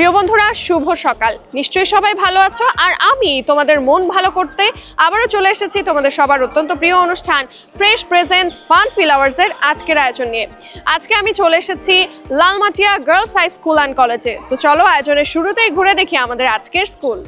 প্রিয় বন্ধুরা, শুভ সকাল। নিশ্চয়ই সবাই ভালো আছো, আর আমি তোমাদের মন ভালো করতে আবারও চলে এসেছি তোমাদের সবার অত্যন্ত প্রিয় অনুষ্ঠান ফ্রেশ প্রেজেন্টস ফান ফিল আওয়ার্সের আজকের আয়োজন নিয়ে। আজকে আমি চলে এসেছি Lalmatia girls high school and কলেজে। তো চলো আয়োজনের শুরুতেই ঘুরে দেখি আমাদের আজকের school.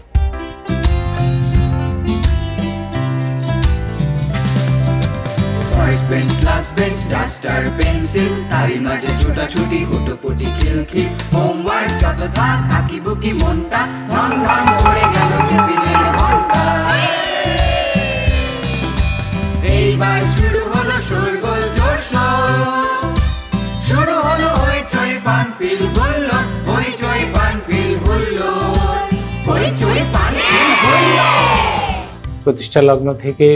First bench, last bench, duster, pencil, তারি মাঝে ছোটাছুটি হুটোপুটি খিলখিল, হোমওয়ার্ক যত থাক আঁকি বুকি মনটা ভাঙ ভাঙ পড়ে গেল টিফিনের ঘন্টা। এইবার শুরু হলো শোরগোল জোরশোর, শুরু হলো হইচই ফান ফিল হলো, হইচই ফান ফিল হলো, হইচই ফান ফিল হলো। প্রতিষ্ঠা লগ্ন থেকে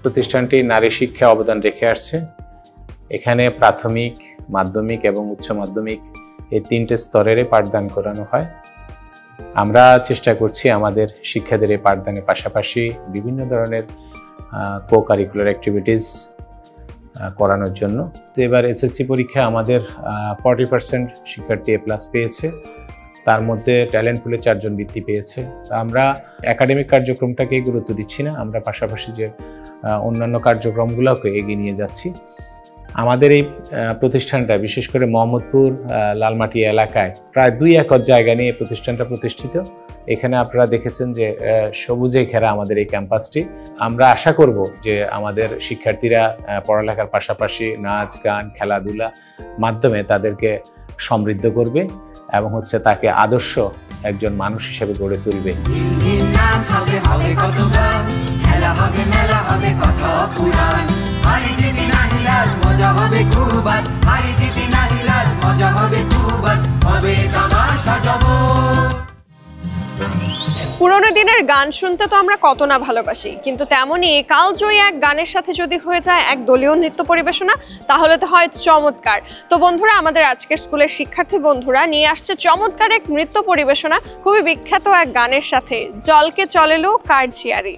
প্রতিষ্ঠানটি নারী শিক্ষা অবদান রেখে আসছে। এখানে প্রাথমিক, মাধ্যমিক এবং উচ্চ মাধ্যমিক এই তিনটে স্তরের পাঠদান করানো হয়। আমরা চেষ্টা করছি আমাদের শিক্ষাদের এই পাঠদানের পাশাপাশি বিভিন্ন ধরনের কো কারিকুলার অ্যাক্টিভিটিস করানোর জন্য। এবার এসএসসি পরীক্ষায় আমাদের 40% শিক্ষার্থী এ+ পেয়েছে, তার মধ্যে ট্যালেন্ট পুলে 4 জন বৃত্তি পেয়েছে। আমরা একাডেমিক কার্যক্রমটাকে গুরুত্ব দিচ্ছি না, আমরা পাশাপাশি যে অন্যান্য কার্যক্রমগুলোকে এগিয়ে নিয়ে যাচ্ছি। আমাদের এই প্রতিষ্ঠানটা বিশেষ করে মোহাম্মদপুর লালমাটিয়া এলাকায় প্রায় 2 একর জায়গা নিয়ে প্রতিষ্ঠানটা প্রতিষ্ঠিত। এখানে আপনারা দেখেছেন যে সবুজে ঘেরা আমাদের এই ক্যাম্পাসটি। আমরা আশা করব যে আমাদের শিক্ষার্থীরা পড়ালেখার পাশাপাশি নাচ গান খেলাধুলা মাধ্যমে তাদেরকে সমৃদ্ধ করবে এবং তাকে আদর্শ একজন মানুষ হিসেবে গড়ে তুলবে। খেলা হবে, মেলা হবে, কথা পুরাণ, হারি জিতি নাহি লাজ, মজা হবে খুব, হারি জিতি নাহি লাজ, মজা হবে খুব, হবে তামাশা জবর। পুরোনো দিনের গান শুনতে তো আমরা কত না ভালোবাসি, কিন্তু তেমনই কালজয়ী এক গানের সাথে যদি হয়ে যায় এক দলীয় নৃত্য পরিবেশনা, তাহলে তো হয় চমৎকার। তো বন্ধুরা, আমাদের আজকের স্কুলের শিক্ষার্থী বন্ধুরা নিয়ে আসছে চমৎকার এক নৃত্য পরিবেশনা খুবই বিখ্যাত এক গানের সাথে, জলকে চলেলো কারজিয়ারি।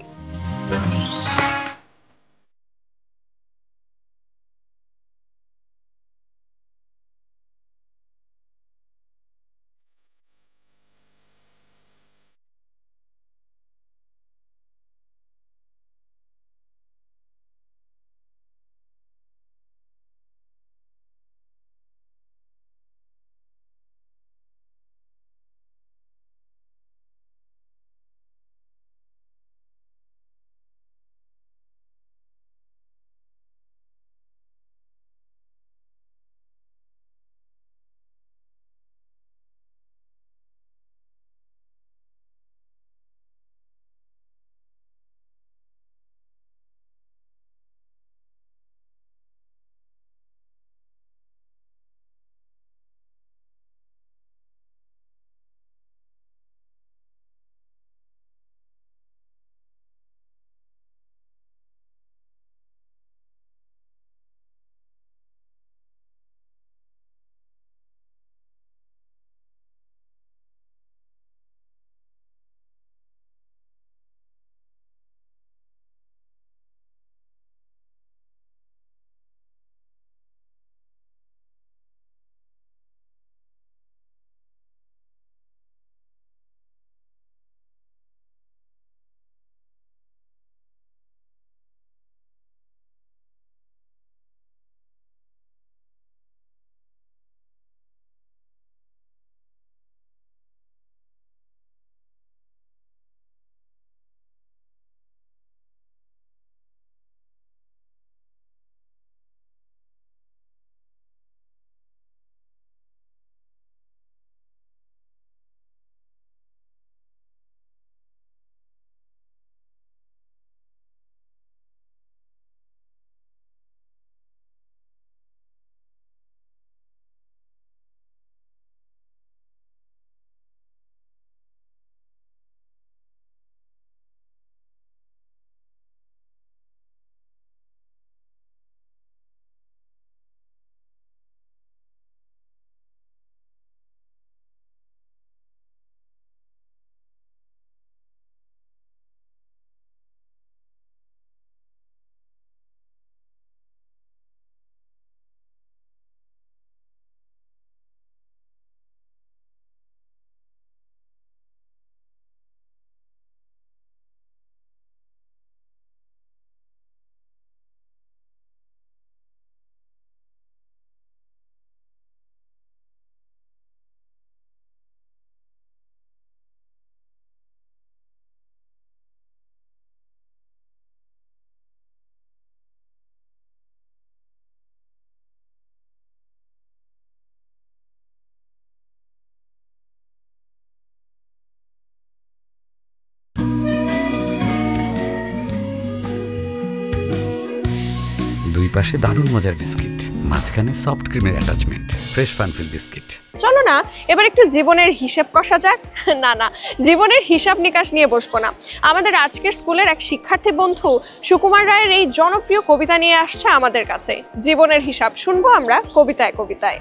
দুই পাশে দারুণ মজার বিস্কিট, মাঝখানে সফট ক্রিমের অ্যাটাচমেন্ট, ফ্রেশ ফানফিল বিস্কিট। চলো না এবার একটু জীবনের হিসেব কষা যাক। না, জীবনের হিসাব নিকাশ নিয়ে বসবো না। আমাদের আজকের স্কুলের এক শিক্ষার্থী বন্ধু সুকুমার রায়ের এই জনপ্রিয় কবিতা নিয়ে আসছে আমাদের কাছে। জীবনের হিসাব শুনবো আমরা কবিতায় কবিতায়।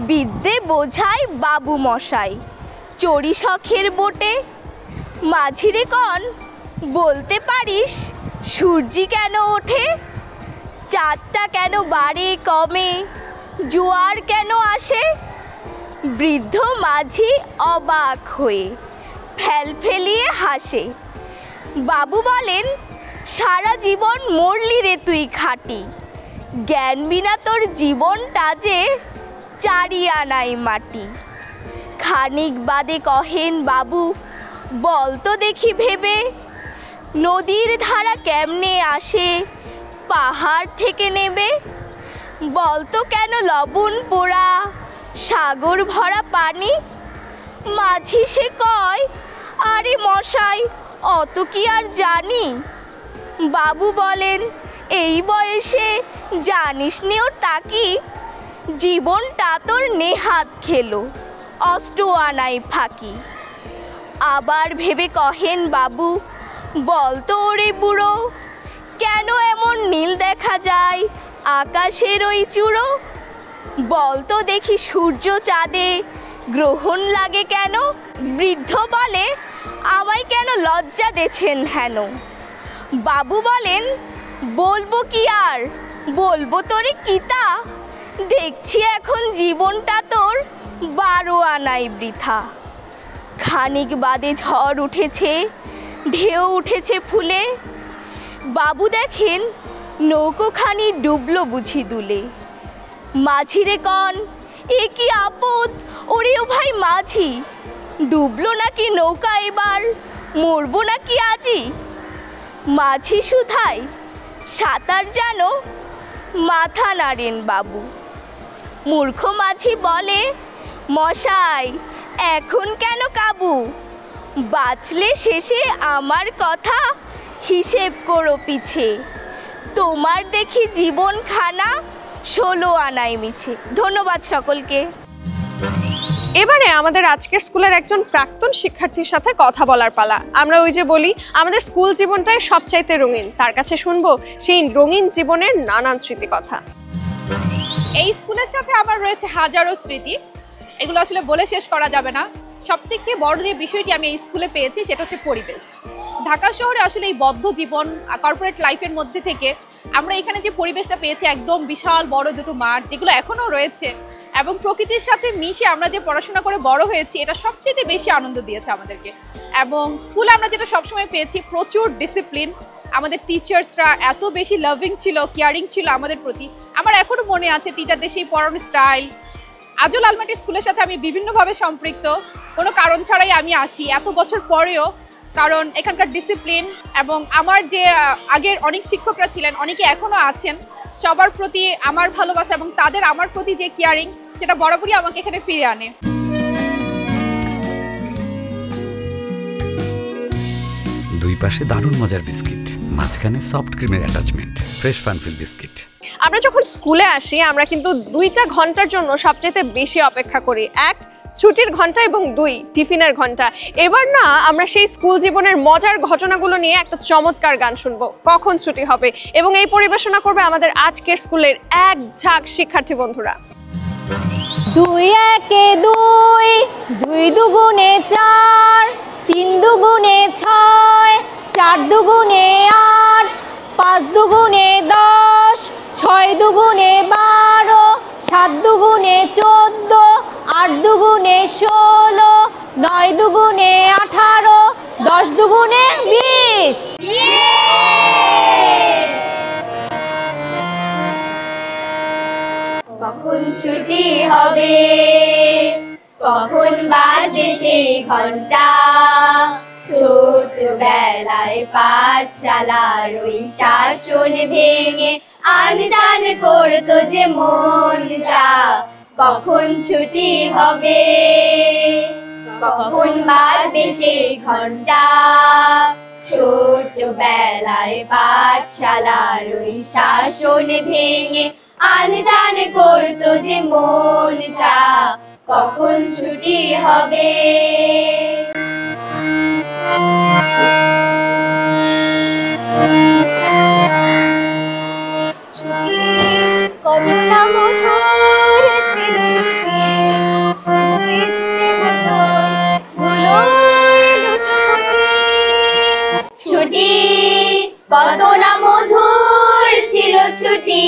বিদ্যে বোঝায় বাবু মশাই চড়ি শখের বোটে, মাঝিরে কন বলতে পারিস সূর্যি কেন ওঠে, চাঁদটা কেন বাড়ে কমে, জোয়ার কেন আসে। বৃদ্ধ মাঝি অবাক হয়ে ফেলফেলিয়ে হাসে। বাবু বলেন, সারা জীবন মরলি রে তুই খাটি, জ্ঞান বিনা তোর জীবনটা যে চারি আনাই মাটি। খানিক বাদে কহেন বাবু, বল তো দেখি ভেবে, নদীর ধারা কেমনে আসে পাহাড় থেকে নেবে। বলতো কেন লবণ পোড়া সাগর ভরা পানি। মাঝি সে কয়, আরে মশাই অত কি আর জানি। বাবু বলেন, এই বয়সে জানিস নে ও তাকি, জীবনটা তোর নেহাত খেলো অষ্ট আনাই ফাঁকি। আবার ভেবে কহেন বাবু, বলতো ওরে বুড়ো, কেন এমন নীল দেখা যায় আকাশের ওই চূড়ো। বলতো দেখি সূর্য চাঁদে গ্রহণ লাগে কেন। বৃদ্ধ বলে, আমায় কেন লজ্জা দেছেন হেন। বাবু বলেন, বলবো কি আর, বলবো তোরে কিতা, দেখছি এখন জীবনটা তোর 12 আনাই বৃথা। খানিক বাদে ঝড় উঠেছে, ঢেউ উঠেছে ফুলে। বাবু দেখেন নৌকোখানি ডুবলো বুঝি দুলে। মাঝিরে কন, এ কি আপদ, ওরে ও ভাই মাঝি, ডুবলো নাকি নৌকা এবার, মরবো নাকি আজি। মাঝি শুধাই, সাঁতার জানো, মাথা নাড়েন বাবু। মূর্খ মাঝি বলে, মশাই এখন কেন কাবু, বাঁচলে শেষে আমার কথা হিসেব করো পিছে, তোমার দেখি জীবন খানা 16 আনাই মিছে। ধন্যবাদ সকলকে। এবারে আমাদের আজকের স্কুলের একজন প্রাক্তন শিক্ষার্থীর সাথে কথা বলার পালা। আমরা ওই যে বলি আমাদের স্কুল জীবনটাই সবচাইতে রঙিন, তার কাছে শুনবো সেই রঙিন জীবনের নানান স্মৃতি কথা। এই স্কুলের সাথে আমার রয়েছে হাজারো স্মৃতি, এগুলো আসলে বলে শেষ করা যাবে না। সবথেকে বড় যে বিষয়টি আমি এই স্কুলে পেয়েছি সেটা হচ্ছে পরিবেশ। ঢাকা শহরে আসলে এই বদ্ধ জীবন, কর্পোরেট লাইফের মধ্যে থেকে আমরা এখানে যে পরিবেশটা পেয়েছি, একদম বিশাল বড় দুটো মাঠ যেগুলো এখনও রয়েছে, এবং প্রকৃতির সাথে মিশে আমরা যে পড়াশোনা করে বড় হয়েছি, এটা সবচেয়ে বেশি আনন্দ দিয়েছে আমাদেরকে। এবং স্কুলে আমরা যেটা সবসময় পেয়েছি, প্রচুর ডিসিপ্লিন। আমাদের টিচার্সরা এত বেশি লাভিং ছিল, কেয়ারিং ছিল আমাদের প্রতি। আমার এখনও মনে আছে টিচারদের সেই পড়ানোর স্টাইল। আজও লালমাটি স্কুলের সাথে আমি বিভিন্নভাবে সম্পৃক্ত, কোনো কারণ ছাড়াই আমি আসি এত বছর পরেও, কারণ এখানকার ডিসিপ্লিন এবং আমার যে আগের অনেক শিক্ষকরা ছিলেন, অনেকে এখনও আছেন, সবার প্রতি আমার ভালোবাসা এবং তাদের আমার প্রতি যে কেয়ারিং, সেটা বরাবরই আমাকে এখানে ফিরে আনে। দুই পাশে দারুণ মজার বিস্কিট, মাঝখানে সফট ক্রিমের অ্যাটাচমেন্ট, ফ্রেশ ফানফিল বিস্কিট। আমরা যখন স্কুলে আসি আমরা কিন্তু 2টা ঘন্টার জন্য সবচেয়ে বেশি অপেক্ষা করি। 1 ছুটির ঘন্টা এবং 2 টিফিনের ঘন্টা। এবার না আমরা সেই স্কুল জীবনের মজার ঘটনাগুলো নিয়ে একটা চমৎকার গান শুনবো, কখন ছুটি হবে, এবং এই পরিবেশনা করবে আমাদের আজকের স্কুলের এক ঝাঁক শিক্ষার্থী বন্ধুরা। 2 একে 2, 2 দুগুণে 4, 3 দুগুণে 6, 4 দুগুণে 8, 5 দুগুণে 10, 6 দুগুণে 12, 7 দুগুণে 14, 8 দুগুণে 16, 9 দুগুণে 18, 10 দুগুণে 20। কখন ছুটি হবে, কখন বাজবে সেই ঘন্টা, ছোটবেলায় পাঠশালার ওই শাসন ভেঙে আনজান করতো যে মনটা। কখন ছুটি হবে, কখন বাজবে সেই ঘন্টা, ছোটবেলায় পাঠশালার ওই শাসন ভেঙে আনজান করতো যে মনটা, কখন ছুটি হবে। ছুটি কত না মধুর ছিল, ছুটি শুধু ইচ্ছে মতো ধুলোয় লুটোপুটি। ছুটি কত না মধুর ছিল, ছুটি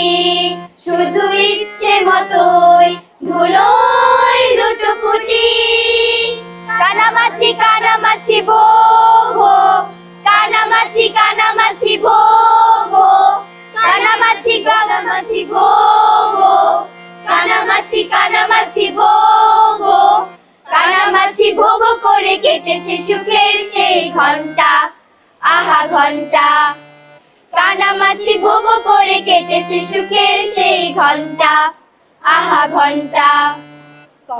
শুধু ইচ্ছে মতোই ধুলোয় লুটোপুটি। কানামাছি কানামাছি ভো ভো, কানামাছি কানামাছি ভো ভো, কানামাছি কানামাছি ভো ভো, কানামাছি কানামাছি ভো ভো, কানামাছি ভো ভো করে কেটেছে সুখের সেই ঘন্টা, আহা ঘন্টা। কানামাছি ভো ভো করে কেটেছে সুখের সেই ঘন্টা, আহা ঘন্টা।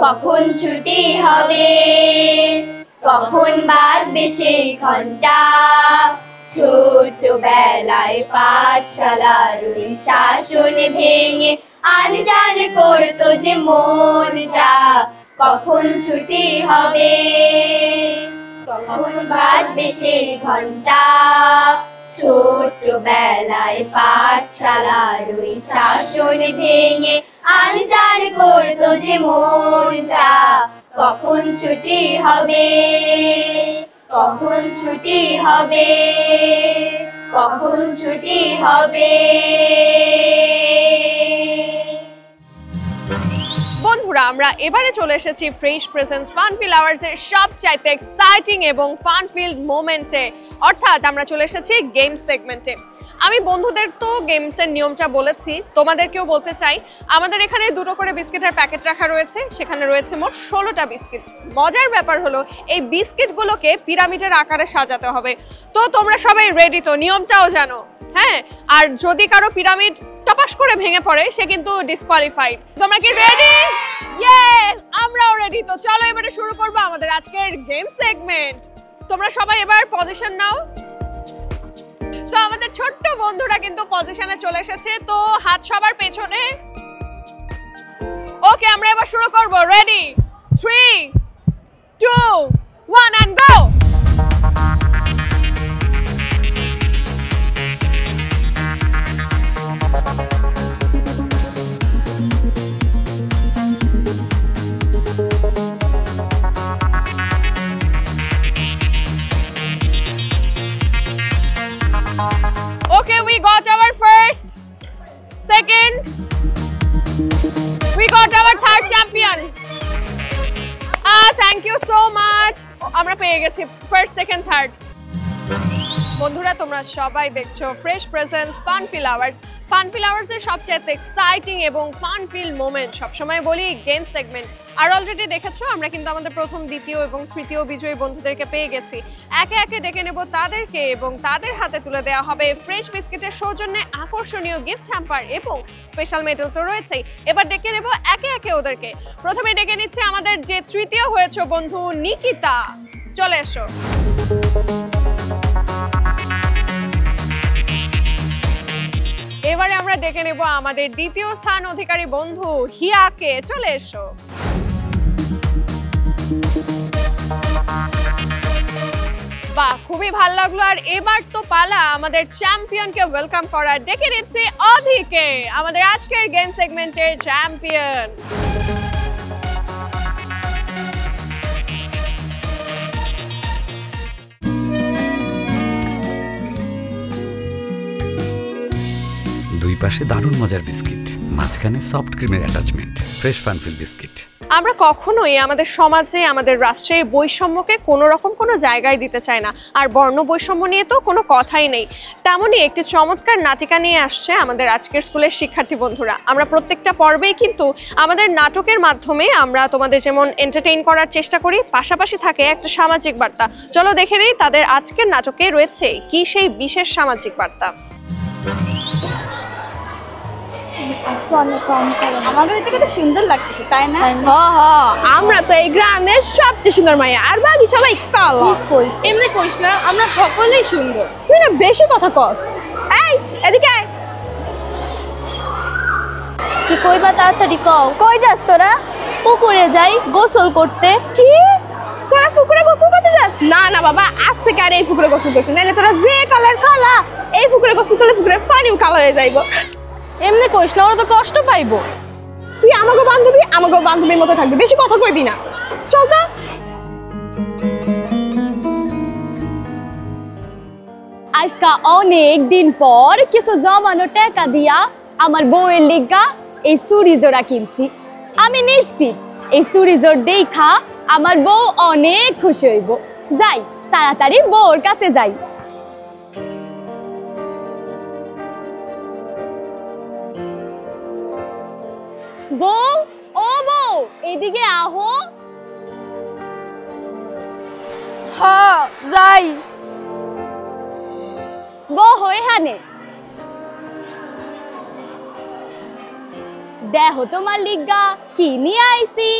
কখন ছুটি হবে, কখন বাজবে সেই ঘন্টা। ছোটবেলায় পাঠশালার ওই শাসন ভেঙে আনজান করতো যে মনটা, কখন ছুটি হবে, কখন বাজবে সেই ঘন্টা। ছোটবেলায় পাঠশালার ওই শাসন ভেঙে আনজান করতো যে মনটা, কখন ছুটি হবে, কখন ছুটি হবে, কখন ছুটি হবে। বন্ধুরা, আমরা এবারে চলে এসেছি ফ্রেশ প্রেজেন্স ফানফিল আওয়ার্স এর সবচাইতে এক্সাইটিং এবং ফান ফিল্ড মোমেন্টে, অর্থাৎ আমরা চলে এসেছি গেমস সেগমেন্টে। আমি বন্ধুদের তো গেমসের নিয়মটা বলেছি, তোমাদেরকেও বলতে চাই। আমাদের এখানে 2টো করে বিস্কিটের প্যাকেট রাখা রয়েছে, সেখানে রয়েছে মোট 16টা বিস্কিট। মজার ব্যাপার হলো এই বিস্কিটগুলোকে পিরামিডের আকারে সাজাতে হবে। তো তোমরা সবাই রেডি তো? নিয়মটাও জানো? হ্যাঁ, আর যদি কারো পিরামিড টপাস করে ভেঙে পড়ে সে কিন্তু ডিসকোয়ালিফাইড। তোমরা কি রেডি? ইয়েস, আমরাও রেডি। তো চলো এবারে শুরু করবো আমাদের আজকের গেম সেগমেন্ট। তোমরা সবাই এবার পজিশন নাও। তো আমাদের ছোট্ট বন্ধুরা কিন্তু পজিশনে চলে এসেছে, তো হাত সবার পেছনে। ওকে, আমরা এবার শুরু করব। Ready? 3, 2, 1 and go! Okay, we got our first, second, we got our third champion. Thank you so much. আমরা পেয়ে গেছি ফার্স্ট, সেকেন্ড, থার্ড। বন্ধুরা, তোমরা সবাই দেখছো ফ্রেশ প্রেজেন্স ফানফিল আওয়ার্স। ফানফিল আওয়ার্স এর সবচেয়ে এক্সাইটিং এবং ফানফিল মোমেন্ট সবসময় বলি গেম সেগমেন্ট। আর অলরেডি দেখেছো আমরা কিন্তু আমাদের প্রথম, দ্বিতীয় এবং তৃতীয় বিজয়ী বন্ধুদেরকে পেয়ে গেছি। একে একে ডেকে নেব তাদেরকে এবং তাদের হাতে তুলে দেওয়া হবে ফ্রেশ বিস্কিটের সৌজন্যে আকর্ষণীয় গিফট হ্যাম্পার এবং স্পেশাল মেডেল তো রয়েছেই। এবার ডেকে নেব একে একে ওদেরকে। প্রথমে ডেকে নিচ্ছে আমাদের যে তৃতীয় হয়েছে বন্ধু নিকিতা। চলে এসো। এবারে আমরা ডেকে নেব আমাদের দ্বিতীয় স্থান অধিকারী বন্ধু হিয়াকে। চলে এসো। বাহ, খুবই ভালো লাগলো। আর এবার তো পালা আমাদের চ্যাম্পিয়নকে ওয়েলকাম করার। ডেকে নিচ্ছি অধিকে, আমাদের আজকের গেম সেগমেন্টের চ্যাম্পিয়ন। দুই পাশে দারুণ মজার বিস্কিট, মাঝখানে সফট ক্রিমের অ্যাটাচমেন্ট, ফ্রেশ ফানফিল বিস্কিট। আমরা কখনোই আমাদের সমাজে, আমাদের রাষ্ট্রে বৈষম্যকে কোনো রকম কোনো জায়গায় দিতে চাই না। আর বর্ণ বৈষম্য নিয়ে তো কোনো কথাই নেই। তেমনই একটি চমৎকার নাটিকা নিয়ে আসছে আমাদের আজকের স্কুলের শিক্ষার্থী বন্ধুরা। আমরা প্রত্যেকটা পর্বেই কিন্তু আমাদের নাটকের মাধ্যমে আমরা তোমাদের যেমন এন্টারটেইন করার চেষ্টা করি, পাশাপাশি থাকে একটা সামাজিক বার্তা। চলো দেখে নিই তাদের আজকের নাটকে রয়েছে কি সেই বিশেষ সামাজিক বার্তা। অনেক কম করে আমাদের থেকে তো সুন্দর লাগতেছে তাই না? আমরা তো এই গ্রামের সবচেয়ে সুন্দর মাইয়া, আর বাকি সবাই কালো। এমনি কইস না, আমরা সকলেই সুন্দর। তুই না বেশি কথা কস। এই এদিকে আয়। কি কইবা তাড়াতাড়ি কও। কই যাস তোরা? পুকুরে যাই গোসল করতে। কি তোরা পুকুরে গোসল করতে যাস? না না বাবা, আজ থেকে আর এই পুকুরে গোসল করছিস না, তোরা যে কালার কালা, এই পুকুরে গোসল করলে পুকুরের পানিও কালো হয়ে যাইব। এমনি কইস না, ওরা তো কষ্ট পাইবো। তুই আমাকে বান্ধবীর মতো থাকবি, বেশি কথা কইবি না। চল তো। আজকা অনেক দিন পর কিছু জমানো টাকা দিয়া আমার বউয়ের লিগা এই চুড়ি জোড়া কিনছি। আমি নিশ্চিত এই চুড়ি জোড় দেখা আমার বউ অনেক খুশি হইব। যাই তাড়াতাড়ি বউর কাছে যাই। বউ, ও বউ, এদিকে আহো। হ্যাঁ যাই। বউ হয়ে হানে দেহ তোমার লিগা কি নিয়ে আইছি।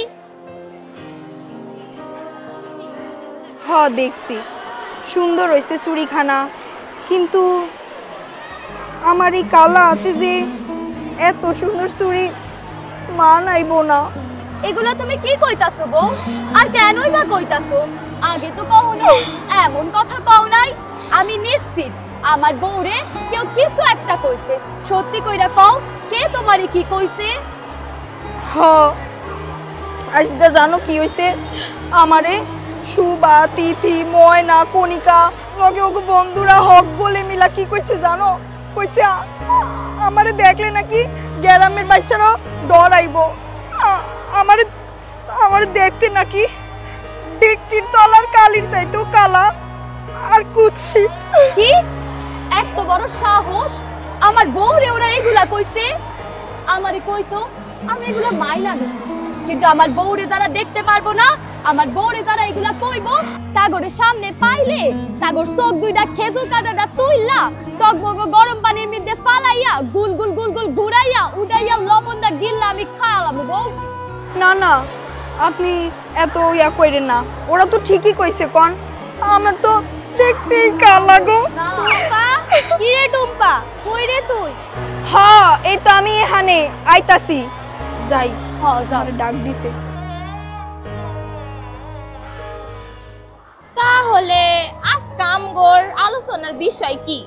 হ্যাঁ দেখছি সুন্দর হয়েছে চুড়িখানা, কিন্তু আমার এই কালা হাতে যে এত সুন্দর চুড়ি মানাইব না। এগুলো তুমি কি কইতাছো বউ? আর কেনই বা কইতাছো? আগে তো কখনো এমন কথা কও নাই। আমি নিশ্চিত আমার বউরে কেউ কিছু একটা কইছে। সত্যি কইরা কও, কে তোমারে কি কইছে? হ্যাঁ আজকে জানো কি হয়েছে? আমারে সুবা, তিথি, ময়না, কণিকা লগে ওগো বন্ধুরা হক বলে মিলা কি কইছে জানো? কইছে আমারে দেখলে নাকি গ্রামের বাইসারা ডরাইব। আমারে দেখতে নাকি ডেকচির তলার কালির চাইতেও কালা আর কুৎসিত। কি এত বড় সাহস? আমার বউরে ওরা এগুলা কইছে? আমারে কইতো আমি এগুলা মাইনা দিছি, কিন্তু আমার বউরে যারা দেখতে পারবো না, আমার বউরে যারা এগুলা কইবো, তাগরে সামনে পাইলে তাগর চোখ দুইটা খেজুর কাটাটা তুইলা টকবগ গরম পানির মধ্যে ফালাইয়া গুল গুল গুল গুল ঘুরাইয়া উড়াইয়া লবণটা গিললা আমি খাওয়ালাম। বউ না না, আপনি এত ইয়া কইরেন না, ওরা তো ঠিকই কইছে। কোন আমার তো দেখতেই কালা গো। কি রে টুম্পা, কই রে তুই? হ্যাঁ এই তো আমি এখানে আইতাছি। যাই। হ্যাঁ যাও। ডাক দিছে। তাহলে আজকে আমগোর আলোচনার বিষয় কি?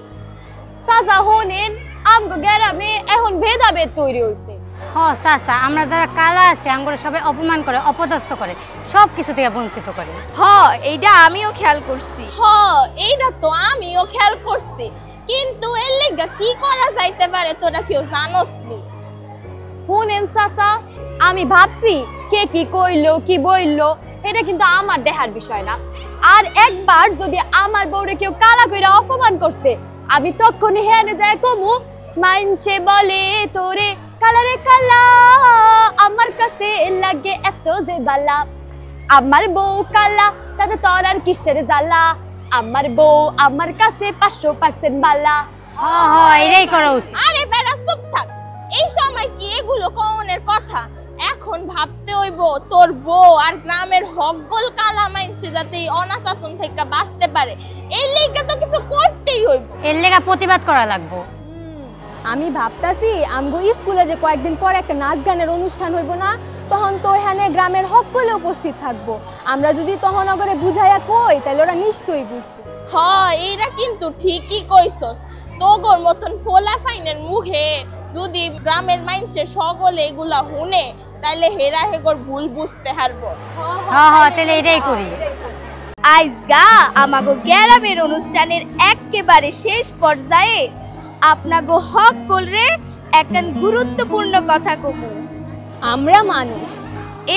সাজা হোনেন, আমগো গ্রামে এখন ভেদাভেদ তৈরি হইছে। হ্যাঁ চাচা, আমরা যারা কালা আছে আঙ্গুরে সবাই অপমান করে, অপদস্থ করে, সব কিছু থেকে বঞ্চিত করে। হ্যাঁ এইটা আমিও খেয়াল করছি। হ্যাঁ এইটা তো আমিও খেয়াল করছি, কিন্তু এর লাগা কি করা যাইতে পারে তোরা কেউ জানোস নি? হোনেন চাচা, আমি ভাবছি কে কি কইলো কি বইলো এটা কিন্তু আমার দেহার বিষয় না। আর একবার যদি আমার বউরে কেউ কালা কইরা অপমান করছে, আমি তখনই হেনে যায় কমু, মাইনসে বলে তোরে কালারে কালা, আমার কাছে লাগে এত যে বালা, আমার বউ কালা তাতে তোর আর কিসের জ্বালা, আমার বউ আমার কাছে 500% বালা। হ্যাঁ হ্যাঁ এটাই করা উচিত। আরে বেড়া চুপ থাক, এই সময় কি এগুলো কওনের কথা? এখন ভাবতে হইব তোর বউ আর গ্রামের হকগোল কালা মাইনছে যাতে এই অনাচাতন থেকে বাঁচতে পারে, এই লেগে তো কিছু করতেই হইব। এর লেগা প্রতিবাদ করা লাগবো। আমি ভাবতাছি আমগো স্কুলে যে কয়েকদিন পর একটা নাচ গানের অনুষ্ঠান হইব না, তখন তো এখানে গ্রামের হকগুলো উপস্থিত থাকবো। আমরা যদি তখন ওগরে বুঝাইয়া কই তাহলে ওরা নিশ্চয়ই বুঝবে। হ্যাঁ এইটা কিন্তু ঠিকই কইছস, তোগর মতন ফোলা ফাইনের মুখে যদি গ্রামের মাইনসে সকলে এগুলা শুনে তাইলে হেরা হেগর ভুল বুঝতে হারবো। হ্যাঁ হ্যাঁ তাহলে এটাই করি। আইজগা আমাগো গ্রামের অনুষ্ঠানের একেবারে শেষ পর্যায়ে আপনাগো হক গোলরে একটা গুরুত্বপূর্ণ কথা কব। আমরা মানুষ,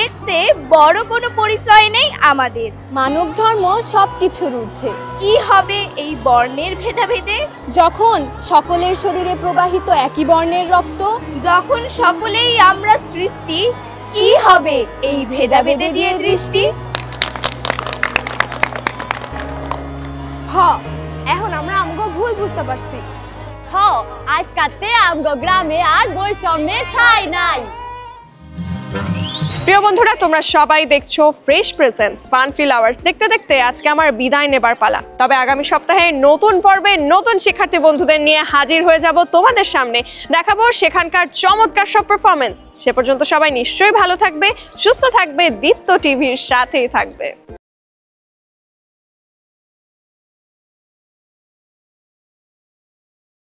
এর চেয়ে বড় কোনো পরিচয় নেই আমাদের। মানব ধর্ম সবকিছুর ঊর্ধ্বে। কি হবে এই বর্ণের ভেদাভেদে? যখন সকলের শরীরে প্রবাহিত একই বর্ণের রক্ত, যখন সকলেই আমরা সৃষ্টি, কি হবে এই ভেদাভেদে দিয়ে দৃষ্টি? হ, এখন আমরা আমগো ভুল বুঝতে পারছি। হ আজকাতে আমগো গ্রামে আর বৈষম্যের ঠাঁই নাই। প্রিয় বন্ধুরা, তোমরা সবাই দেখছো ফ্রেশ প্রেজেন্স ফানফিল আওয়ার্স। দেখতে দেখতে আজকে আমার বিদায় নেবার পালা। তবে আগামী সপ্তাহে নতুন পর্বে নতুন শিক্ষার্থী বন্ধুদের নিয়ে হাজির হয়ে যাব তোমাদের সামনে। দেখাবো সেখানকার চমৎকার সব পারফরমেন্স। সে পর্যন্ত সবাই নিশ্চয়ই ভালো থাকবে, সুস্থ থাকবে, দীপ্ত টিভির সাথেই থাকবে।